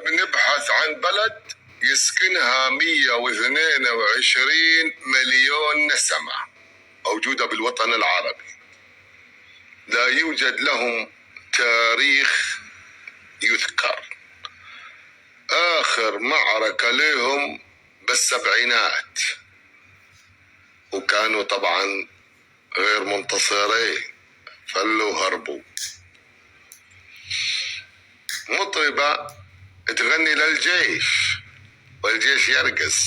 بنبحث عن بلد يسكنها 122 مليون نسمة موجودة بالوطن العربي، لا يوجد لهم تاريخ يذكر. آخر معركة لهم بالسبعينات، وكانوا طبعا غير منتصرين، فلوا هربوا. مطربة تغني للجيش والجيش يرقص: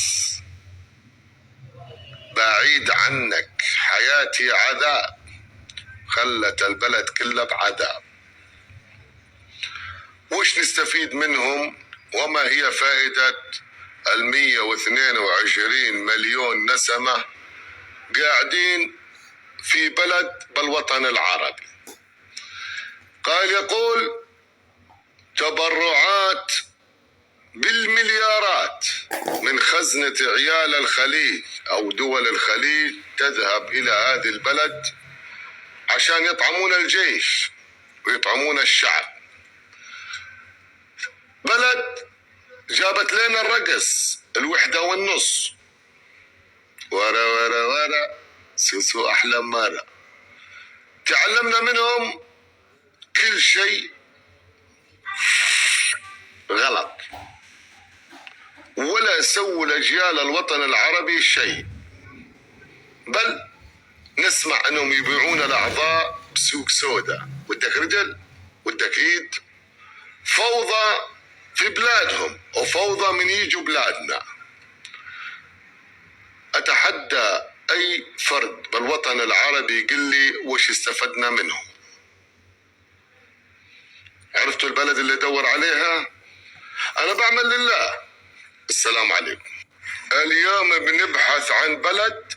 بعيد عنك حياتي عذاب، خلت البلد كله بعذاب. وش نستفيد منهم؟ وما هي فائدة 122 مليون نسمة قاعدين في بلد بالوطن العربي؟ قال يقول: تبرعات بالمليارات من خزنة عيال الخليج أو دول الخليج تذهب إلى هذه البلد عشان يطعمون الجيش ويطعمون الشعب. بلد جابت لنا الرقص 1:30، ورا ورا ورا سوسو أحلى مرة. تعلمنا منهم كل شيء غلط، ولا سووا لأجيال الوطن العربي شيء، بل نسمع أنهم يبيعون الأعضاء بسوق سودا. ودك رجل ودك ايد. فوضى في بلادهم وفوضى من يجوا بلادنا. أتحدى أي فرد بالوطن العربي يقول لي وش استفدنا منهم. عرفتوا البلد اللي دور عليها؟ أنا بعمل لله. السلام عليكم. اليوم بنبحث عن بلد